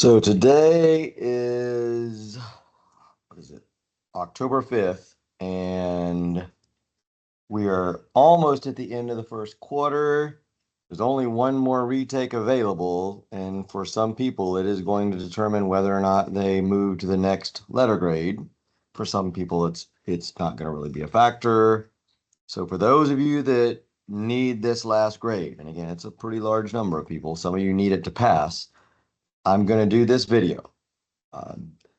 So today is, what is it? October 5th, and we are almost at the end of the first quarter. There's only one more retake available, and for some people, it is going to determine whether or not they move to the next letter grade. For some people, it's not going to really be a factor. So for those of you that need this last grade, and again, it's a pretty large number of people, some of you need it to pass, I'm going to do this video. Uh,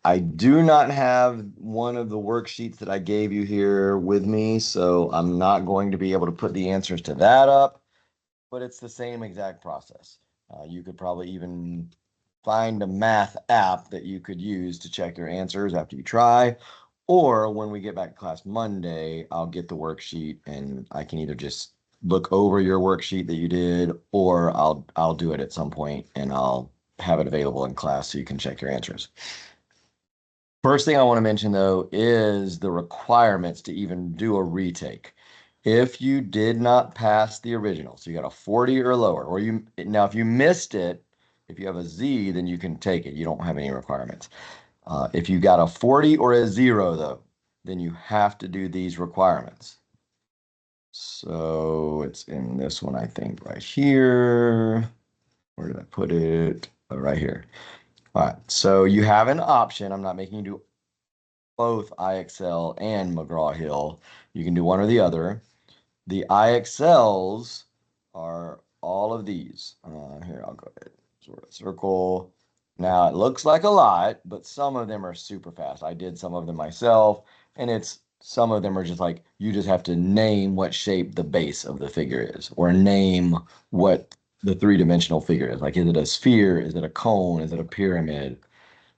I do not have one of the worksheets that I gave you here with me, so I'm not going to be able to put the answers to that up, but it's the same exact process. You could probably even find a math app that you could use to check your answers after you try, or when we get back to class Monday, I'll get the worksheet and I can either just look over your worksheet that you did, or I'll do it at some point and I'll have it available in class so you can check your answers. First thing I want to mention though is the requirements to even do a retake. If you did not pass the original, so you got a 40 or lower, or now if you missed it, if you have a Z, then you can take it. You don't have any requirements. If you got a 40 or a 0 though, then you have to do these requirements. So it's in this one, I think, right here. Where did I put it? Oh, right here. All right, so you have an option. I'm not making you do both IXL and McGraw Hill. You can do one or the other. The IXLs are all of these. Here, I'll go ahead, sort of circle. Now, it looks like a lot, but some of them are super fast. I did some of them myself, and some of them are just like, you just have to name what shape the base of the figure is, or name what the three-dimensional figure is. Like, is it a sphere? Is it a cone? Is it a pyramid?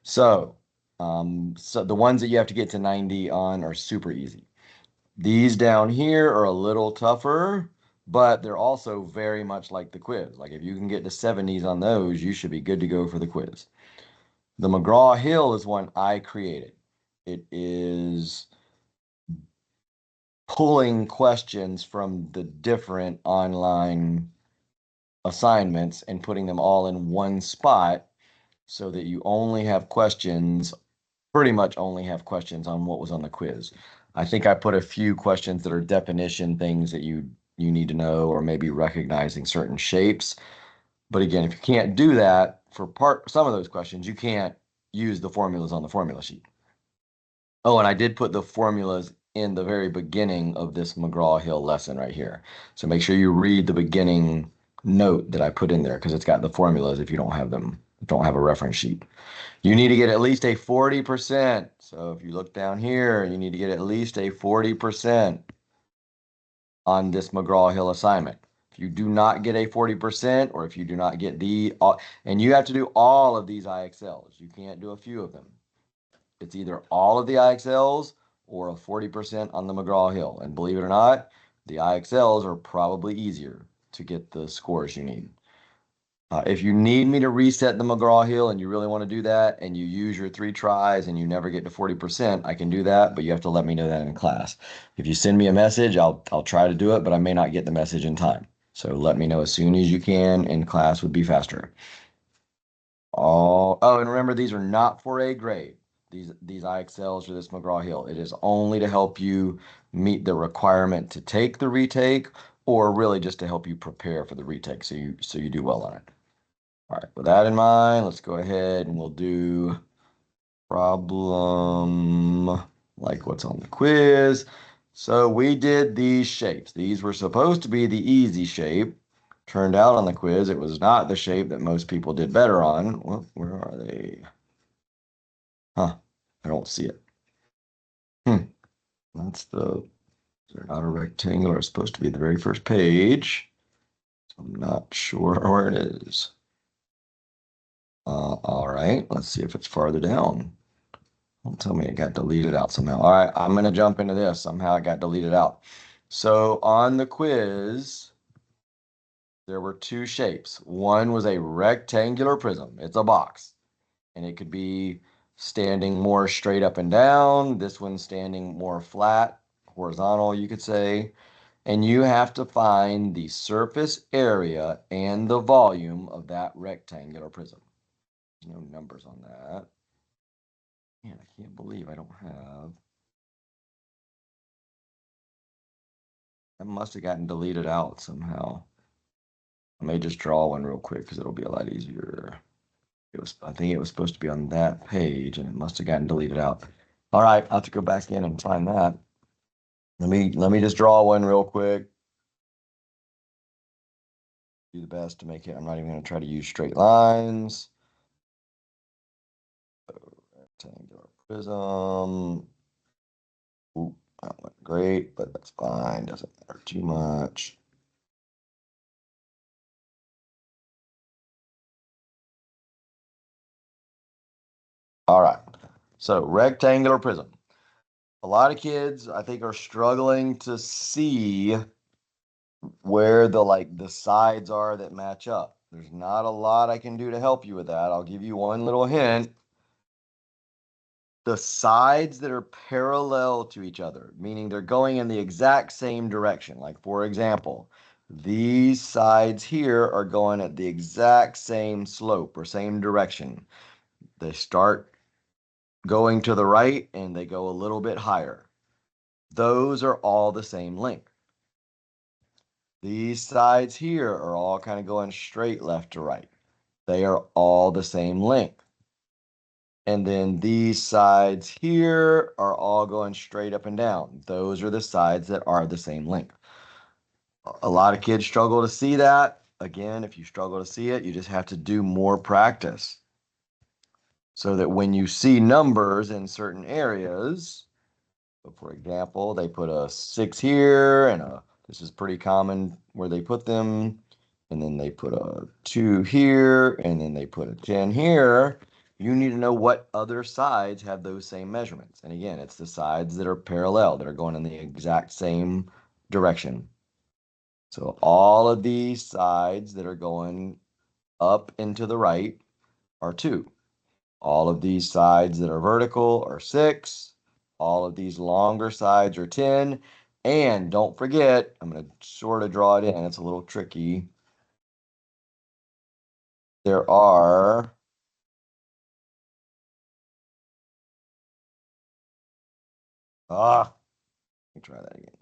So the ones that you have to get to 90 on are super easy. These down here are a little tougher, but they're also very much like the quiz. Like if you can get to 70s on those, you should be good to go for the quiz. The McGraw Hill is one I created. It is pulling questions from the different online assignments and putting them all in one spot so that you only have questions, pretty much only have questions on what was on the quiz. I think I put a few questions that are definition things that you need to know, or maybe recognizing certain shapes. But again, if you can't do that for some of those questions, you can't use the formulas on the formula sheet. Oh, and I did put the formulas in the very beginning of this McGraw-Hill lesson right here. So make sure you read the beginning note that I put in there because it's got the formulas if you don't have them, don't have a reference sheet. You need to get at least a 40%. So if you look down here, you need to get at least a 40% on this McGraw-Hill assignment. If you do not get a 40%, or if you do not get and you have to do all of these IXLs. You can't do a few of them. It's either all of the IXLs or a 40% on the McGraw-Hill. And believe it or not, the IXLs are probably easier to get the scores you need. If you need me to reset the McGraw Hill and you really want to do that and you use your 3 tries and you never get to 40%, I can do that, but you have to let me know that in class. If you send me a message, I'll try to do it, but I may not get the message in time. So let me know as soon as you can, and class would be faster. Oh, and remember, these are not for a grade. These IXLs or this McGraw Hill. It is only to help you meet the requirement to take the retake, or really just to help you prepare for the retake so you do well on it. All right, with that in mind, let's go ahead and we'll do problem like what's on the quiz. So we did these shapes. These were supposed to be the easy shape. Turned out on the quiz, it was not the shape that most people did better on. Well, where are they? Huh, I don't see it. They're not a rectangle. It's supposed to be the very first page. So I'm not sure where it is. All right, let's see if it's farther down. Don't tell me it got deleted out somehow. All right, I'm going to jump into this. Somehow it got deleted out. So on the quiz, there were 2 shapes. One was a rectangular prism. It's a box. And it could be standing more straight up and down. This one's standing more flat, horizontal, you could say. And you have to find the surface area and the volume of that rectangular prism. No numbers on that. Man, I can't believe I don't have. That must have gotten deleted out somehow. I may just draw one real quick because it'll be a lot easier. I think it was supposed to be on that page and it must have gotten deleted out. All right, I'll have to go back in and find that. Let me just draw one real quick. Do the best to make it. I'm not even going to try to use straight lines. Rectangular prism. Ooh, that went great, but that's fine. Doesn't matter too much. All right. So rectangular prism. A lot of kids, I think, are struggling to see where the sides are that match up. There's not a lot I can do to help you with that. I'll give you one little hint. The sides that are parallel to each other, meaning they're going in the exact same direction. Like, for example, these sides here are going at the exact same slope or same direction. They start going to the right and they go a little bit higher. Those are all the same length. These sides here are all kind of going straight left to right. They are all the same length. And then these sides here are all going straight up and down. Those are the sides that are the same length. A lot of kids struggle to see that. Again, if you struggle to see it, you just have to do more practice so that when you see numbers in certain areas, so for example, they put a 6 here and this is pretty common where they put them, and then they put a 2 here, and then they put a 10 here. You need to know what other sides have those same measurements. And again, it's the sides that are parallel, that are going in the exact same direction. So all of these sides that are going up and to the right are 2. All of these sides that are vertical are 6. All of these longer sides are 10. And don't forget, I'm going to sort of draw it in. It's a little tricky. There are let me try that again.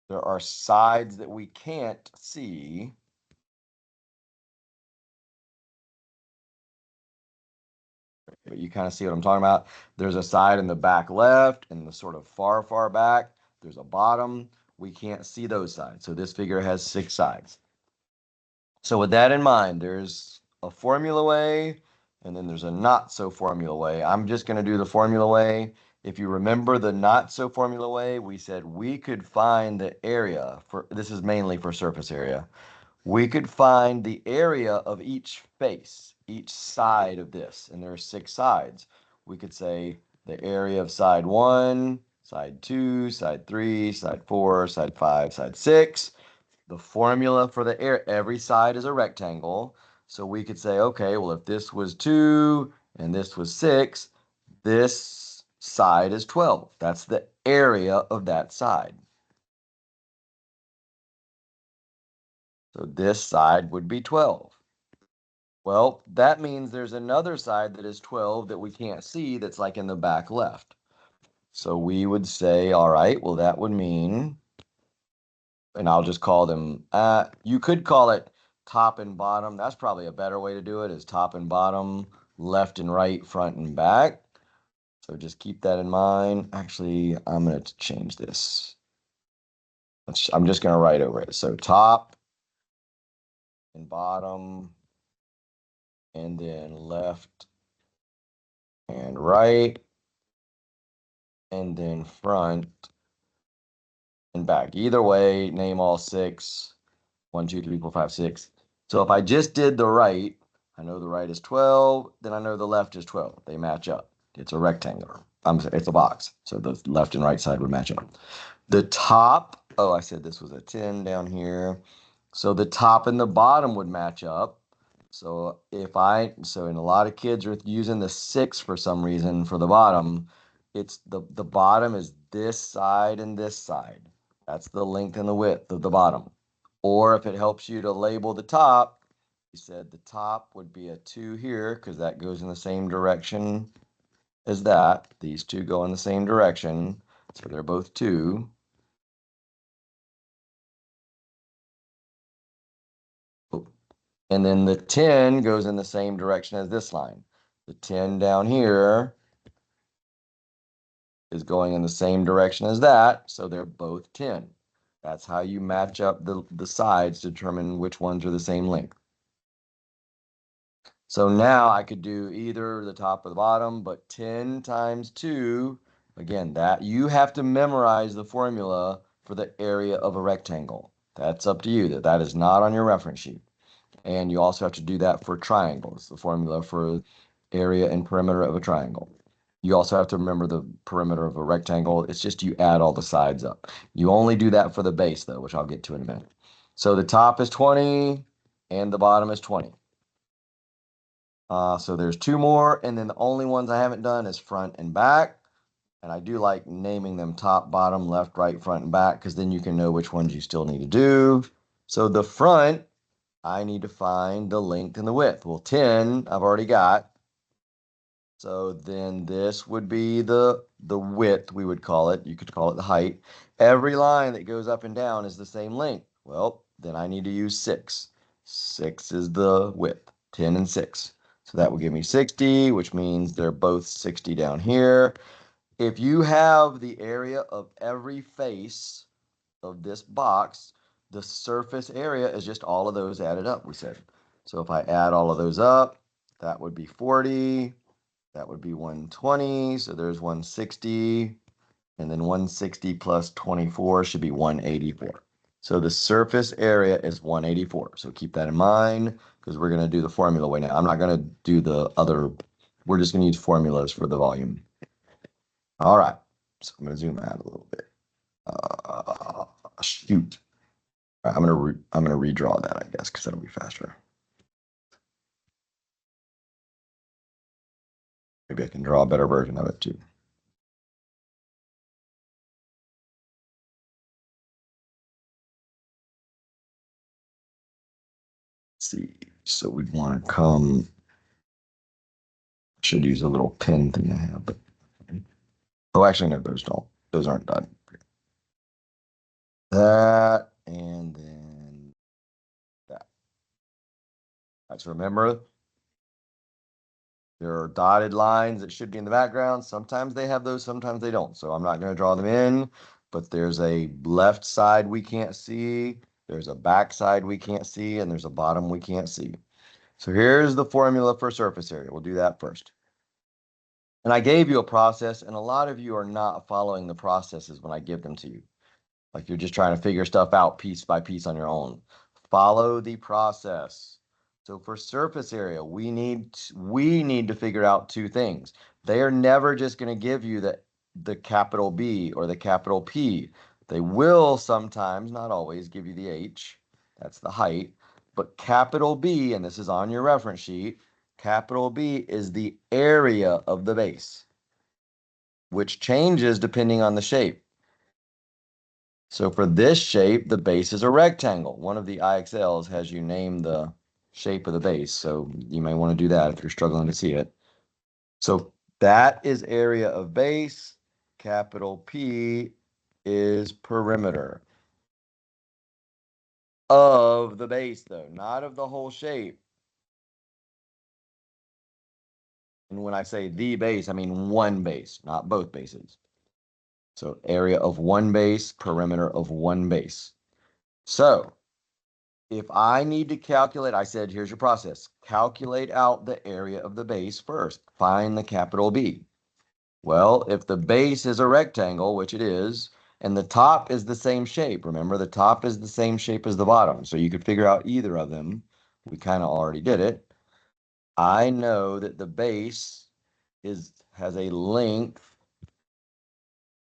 There are sides that we can't see. But you kind of see what I'm talking about. There's a side in the back left and the sort of far, far back. There's a bottom. We can't see those sides. So this figure has 6 sides. So with that in mind, there's a formula way, and then there's a not so formula way. I'm just going to do the formula way. If you remember the not so formula way, we said we could find the area for, this is mainly for surface area. We could find the area of each face, each side of this, and there are 6 sides. We could say the area of side 1, side 2, side 3, side 4, side 5, side 6. The formula for the air, every side is a rectangle. So we could say, okay, well, if this was 2 and this was 6, this side is 12. That's the area of that side. So this side would be 12. Well, that means there's another side that is 12 that we can't see that's like in the back left. So we would say, all right, well, that would mean, and I'll just call them, you could call it top and bottom. That's probably a better way to do it, is top and bottom, left and right, front and back. So just keep that in mind. Actually, I'm going to change this. I'm just going to write over it. So top and bottom, and then left and right, and then front and back. Either way, name all 6. 1, 2, 3, 4, 5, 6. So if I just did the right, I know the right is 12, then I know the left is 12. They match up. It's a rectangular. It's a box. So the left and right side would match up. The top, oh, I said this was a 10 down here. So the top and the bottom would match up. So and a lot of kids are using the 6 for some reason for the bottom. It's the bottom is this side and this side. That's the length and the width of the bottom. Or if it helps you to label the top, you said the top would be a 2 here because that goes in the same direction as that. These two go in the same direction, so they're both 2. And then the 10 goes in the same direction as this line. The 10 down here is going in the same direction as that, so they're both 10. That's how you match up the sides to determine which ones are the same length. So now I could do either the top or the bottom, but 10 times 2, again, that you have to memorize the formula for the area of a rectangle. That's up to you. That is not on your reference sheet. And you also have to do that for triangles, the formula for area and perimeter of a triangle. You also have to remember the perimeter of a rectangle. It's just you add all the sides up. You only do that for the base, though, which I'll get to in a minute. So the top is 20 and the bottom is 20. So there's 2 more, and then the only ones I haven't done is front and back. And I do like naming them top, bottom, left, right, front, and back, because then you can know which ones you still need to do. So the front, I need to find the length and the width. Well, 10 I've already got. So then this would be the width, we would call it. You could call it the height. Every line that goes up and down is the same length. Well, then I need to use 6. 6 is the width, 10 and 6. So that will give me 60, which means they're both 60 down here. If you have the area of every face of this box, the surface area is just all of those added up, we said. So if I add all of those up, that would be 40. That would be 120. So there's 160. And then 160 plus 24 should be 184. So the surface area is 184. So keep that in mind because we're going to do the formula way now. I'm not going to do the other. We're just going to use formulas for the volume. All right. So I'm going to zoom out a little bit. Shoot. All right, I'm gonna redraw that, I guess, because that'll be faster. Maybe I can draw a better version of it too. Let's see. So we'd want to come. Should use a little pen thing I have, but oh, actually no, those don't. Those aren't done. That and then that. Let's remember there are dotted lines that should be in the background. Sometimes they have those, sometimes they don't. So I'm not going to draw them in, but there's a left side we can't see, there's a back side we can't see, and there's a bottom we can't see. So here's the formula for surface area. We'll do that first. And I gave you a process, and a lot of you are not following the processes when I give them to you. Like you're just trying to figure stuff out piece by piece on your own. Follow the process. So for surface area, we need to figure out 2 things. They are never just going to give you the capital B or the capital P. They will sometimes, not always, give you the H. That's the height. But capital B, and this is on your reference sheet, capital B is the area of the base, which changes depending on the shape. So for this shape, the base is a rectangle. One of the IXLs has you name the shape of the base. So you may want to do that if you're struggling to see it. So that is area of base. Capital P is perimeter of the base, though, not of the whole shape. And when I say the base, I mean one base, not both bases. So area of one base, perimeter of one base. So if I need to calculate, I said, here's your process. Calculate out the area of the base first. Find the capital B. Well, if the base is a rectangle, which it is, and the top is the same shape, remember the top is the same shape as the bottom, so you could figure out either of them. We kind of already did it. I know that the base has a length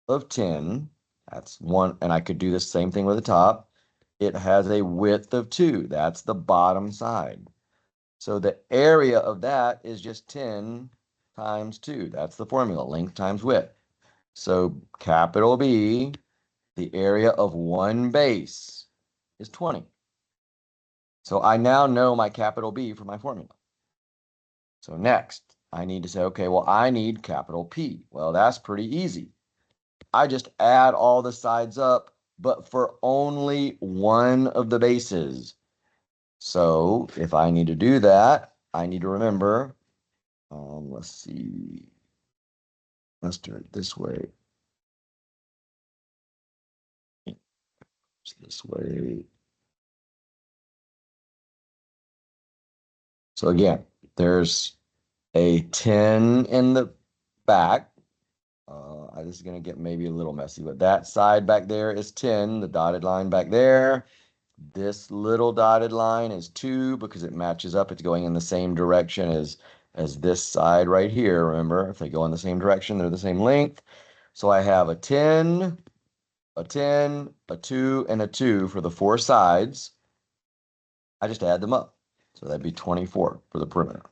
of 10. That's one, and I could do the same thing with the top. It has a width of 2. That's the bottom side. So the area of that is just 10 times 2. That's the formula, length times width. So capital B, the area of one base is 20. So I now know my capital B for my formula. So next, I need to say, okay, well, I need capital P. Well, that's pretty easy. I just add all the sides up, but for only one of the bases. So if I need to do that, I need to remember, let's see, let's do it this way. It's this way. So again, there's a 10 in the back. This is going to get maybe a little messy, but that side back there is 10, the dotted line back there. This little dotted line is 2 because it matches up. It's going in the same direction as this side right here. Remember, if they go in the same direction, they're the same length. So I have a 10, a 10, a 2, and a 2 for the 4 sides. I just add them up. So that'd be 24 for the perimeter.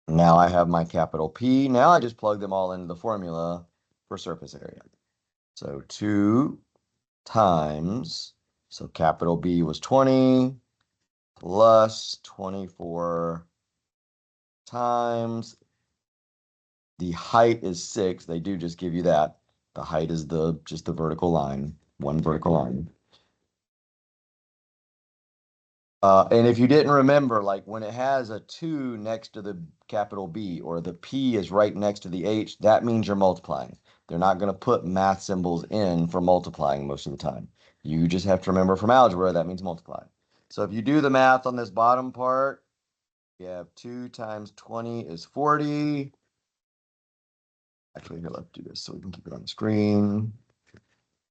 Now I have my capital P. Now I just plug them all into the formula for surface area. So 2 times, so capital B was 20 plus 24 times, the height is 6. They do just give you that. The height is just the vertical line, one vertical line. And if you didn't remember, like when it has a 2 next to the capital B or the P is right next to the H, that means you're multiplying. They're not going to put math symbols in for multiplying most of the time. You just have to remember from algebra, that means multiply. So if you do the math on this bottom part, you have 2 times 20 is 40. Actually, here, let's do this so we can keep it on the screen.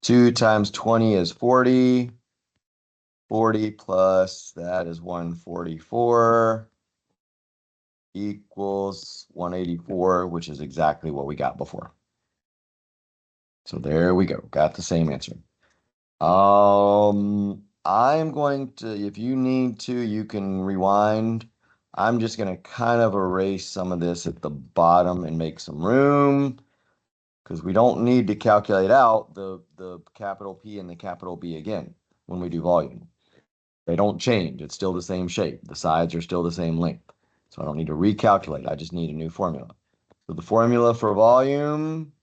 2 times 20 is 40. 40 plus that is 144 equals 184, which is exactly what we got before. So there we go. Got the same answer. I'm going to, if you need to, you can rewind. I'm just going to kind of erase some of this at the bottom and make some room because we don't need to calculate out the capital P and the capital B again when we do volume. They don't change. It's still the same shape. The sides are still the same length. So I don't need to recalculate. I just need a new formula. So the formula for volume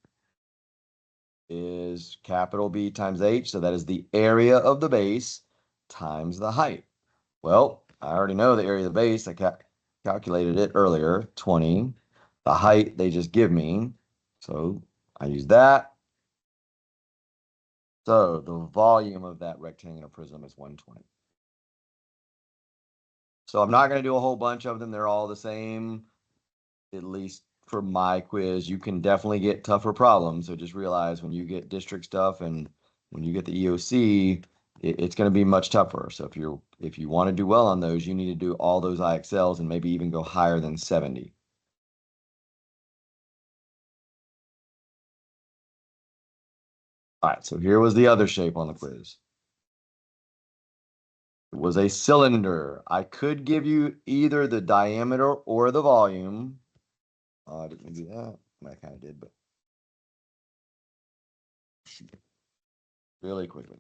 is capital B times H. So that is the area of the base times the height. Well, I already know the area of the base. I calculated it earlier, 20. The height they just give me. So I use that. So the volume of that rectangular prism is 120. So I'm not going to do a whole bunch of them. They're all the same, at least for my quiz. You can definitely get tougher problems. So just realize when you get district stuff and when you get the EOC, it's going to be much tougher. So if you want to do well on those, you need to do all those IXLs and maybe even go higher than 70. All right, so here was the other shape on the quiz. It was a cylinder. I could give you either the diameter or the volume. I didn't do that. I kind of did, but really quickly.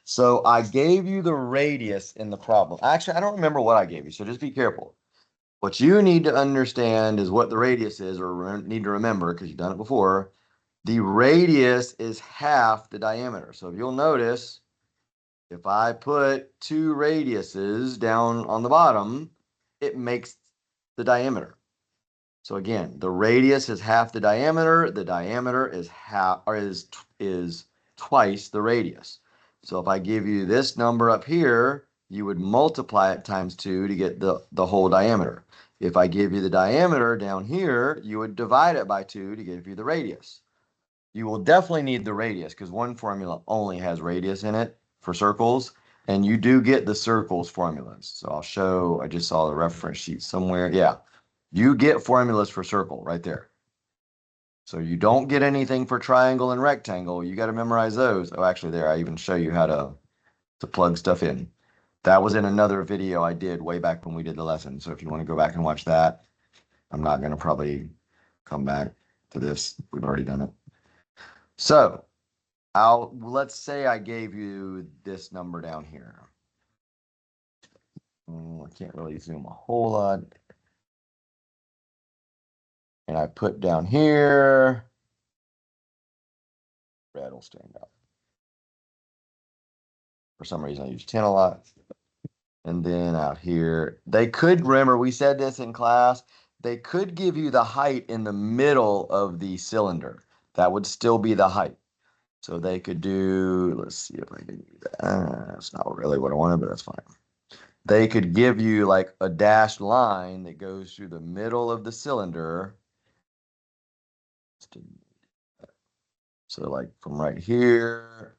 So I gave you the radius in the problem. Actually, I don't remember what I gave you, so just be careful. What you need to understand is what the radius is, or need to remember because you've done it before. The radius is half the diameter. So if you'll notice, if I put 2 radiuses down on the bottom, it makes the diameter. So again, the radius is half the diameter. The diameter is is twice the radius. So if I give you this number up here, you would multiply it times 2 to get the whole diameter. If I give you the diameter down here, you would divide it by 2 to give you the radius. You will definitely need the radius because one formula only has radius in it for circles, and you do get the circles formulas. So I'll show, I just saw the reference sheet somewhere. Yeah, you get formulas for circle right there. So you don't get anything for triangle and rectangle. You got to memorize those. Oh, actually there, I even show you how to plug stuff in. That was in another video I did way back when we did the lesson. So if you want to go back and watch that, I'm not going to probably come back. to this. We've already done it. So let's say I gave you this number down here. I can't really zoom a whole lot. And I put down here, red will stand up. For some reason, I use 10 a lot. And then out here, they could, remember, we said this in class, they could give you the height in the middle of the cylinder. That would still be the height. So they could do, let's see if I can do that. That's not really what I wanted, but that's fine. They could give you like a dashed line that goes through the middle of the cylinder. So like from right here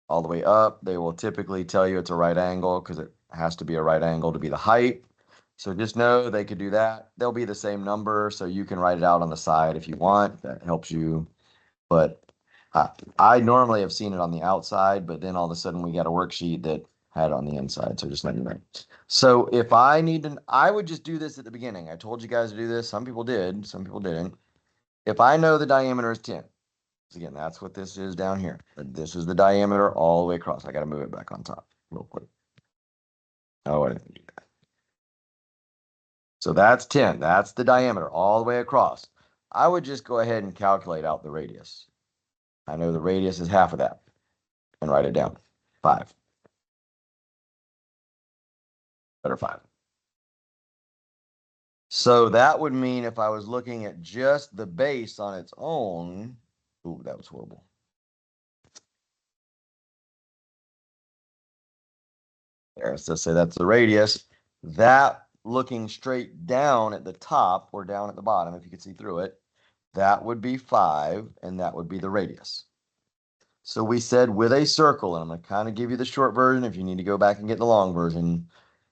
all the way up, they will typically tell you it's a right angle because it has to be a right angle to be the height. So just know they could do that. They'll be the same number, so you can write it out on the side if you want. That helps you. But I normally have seen it on the outside, but then all of a sudden we got a worksheet that had it on the inside. So just let you know. So if I need to, I would just do this at the beginning. I told you guys to do this. Some people did, some people didn't. If I know the diameter is 10, again, that's what this is down here. This is the diameter all the way across. I got to move it back on top real quick. Oh, I didn't do that. So that's 10. That's the diameter all the way across. I would just go ahead and calculate out the radius. I know the radius is half of that and write it down. 5. Better 5. So that would mean if I was looking at just the base on its own, ooh, that was horrible. There, so say that's the radius. That looking straight down at the top or down at the bottom, if you could see through it, that would be 5, and that would be the radius. So we said with a circle, and I'm going to kind of give you the short version if you need to go back and get the long version.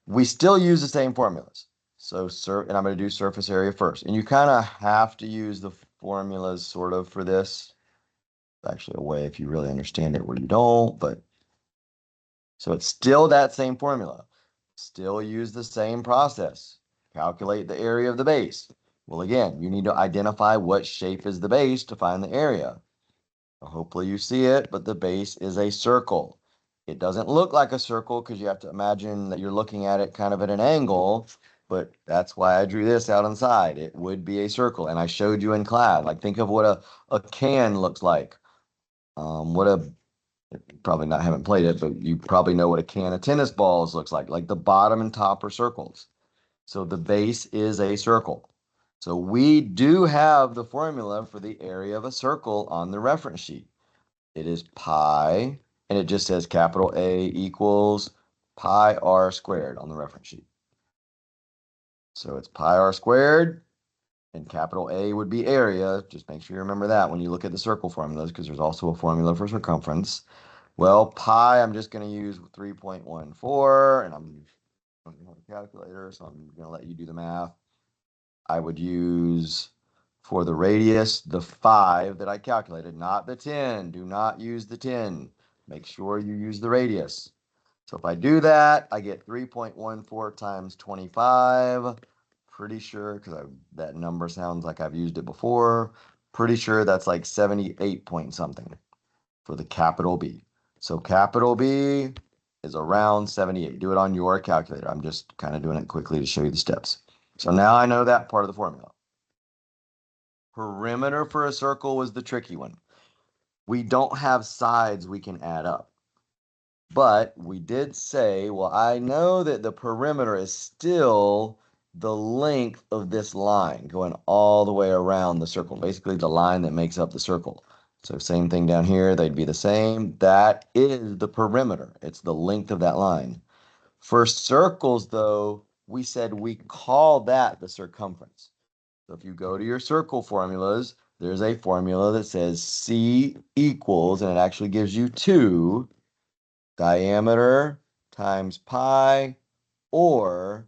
We still use the same formulas. So, and I'm going to do surface area first. And you kind of have to use the formulas sort of for this. It's actually a way if you really understand it where you don't, but so it's still that same formula. Still use the same process. Calculate the area of the base. Well, again, you need to identify what shape is the base to find the area. Hopefully you see it, but the base is a circle. It doesn't look like a circle because you have to imagine that you're looking at it kind of at an angle, but that's why I drew this out on the side. It would be a circle, and I showed you in class. Like think of what a can looks like. Probably not haven't played it, but you probably know what a can of tennis balls looks like. Like the bottom and top are circles. So the base is a circle. So we do have the formula for the area of a circle on the reference sheet. It is pi, and it just says capital A equals pi r squared on the reference sheet. So it's pi r squared, and capital A would be area. Just make sure you remember that when you look at the circle formulas, because there's also a formula for circumference. Well, pi, I'm just going to use 3.14, and I'm don't have a calculator, so I'm going to let you do the math. I would use for the radius the 5 that I calculated, not the 10. Do not use the 10. Make sure you use the radius. So if I do that, I get 3.14 times 25. Pretty sure, because that number sounds like I've used it before. Pretty sure that's like 78 point something for the capital B. So capital B is around 78. Do it on your calculator. I'm just kind of doing it quickly to show you the steps. So now I know that part of the formula. Perimeter for a circle was the tricky one. We don't have sides we can add up. But we did say, well, I know that the perimeter is still the length of this line going all the way around the circle, basically the line that makes up the circle. So same thing down here, they'd be the same. That is the perimeter. It's the length of that line. For circles, though, we said we call that the circumference. So if you go to your circle formulas, there's a formula that says C equals, and it actually gives you 2 diameter times pi or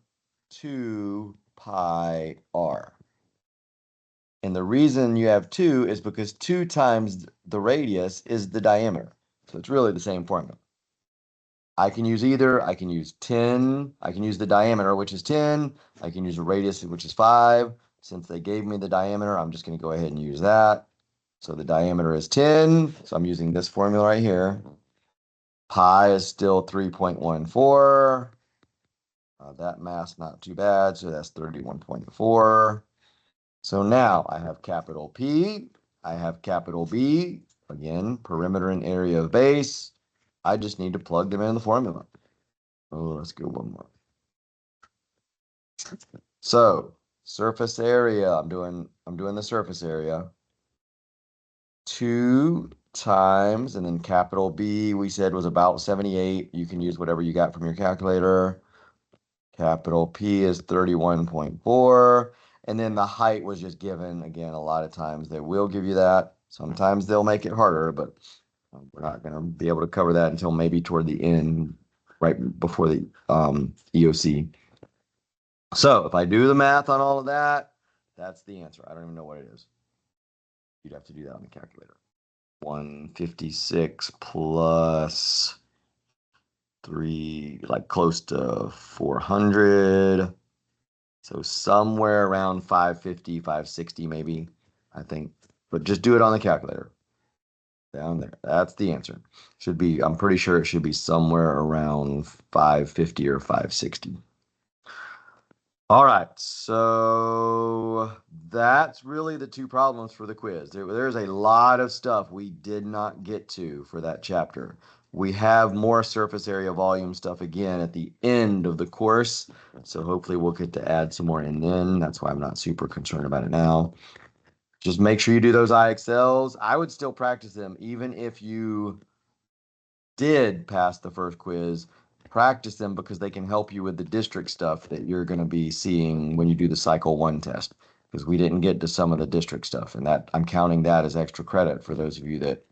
2 pi r. And the reason you have 2 is because 2 times the radius is the diameter. So it's really the same formula. I can use either. I can use 10. I can use the diameter, which is 10. I can use a radius, which is 5. Since they gave me the diameter, I'm just going to go ahead and use that. So the diameter is 10. So I'm using this formula right here. Pi is still 3.14. That math's not too bad. So that's 31.4. So now I have capital P. I have capital B. Again, perimeter and area of base. I just need to plug them in the formula. Oh, let's go one more. So surface area, I'm doing the surface area. 2 times, and then capital B we said was about 78. You can use whatever you got from your calculator. Capital P is 31.4. And then the height was just given. Again, a lot of times they will give you that. Sometimes they'll make it harder, but we're not going to be able to cover that until maybe toward the end, right before the EOC. So if I do the math on all of that, that's the answer. I don't even know what it is. You'd have to do that on the calculator. 156 plus 3, like close to 400. So somewhere around 550, 560 maybe, I think. But just do it on the calculator. Down there. That's the answer. Should be, I'm pretty sure it should be somewhere around 550 or 560. All right, so that's really the two problems for the quiz. There's a lot of stuff we did not get to for that chapter. We have more surface area volume stuff again at the end of the course, so hopefully we'll get to add some more in then. That's why I'm not super concerned about it now. Just make sure you do those IXLs. I would still practice them even if you did pass the first quiz. Practice them because they can help you with the district stuff that you're going to be seeing when you do the cycle 1 test, because we didn't get to some of the district stuff, and that I'm counting that as extra credit for those of you that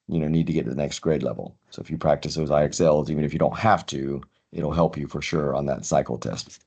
need to get to the next grade level. So if you practice those IXLs, even if you don't have to, it'll help you for sure on that cycle test.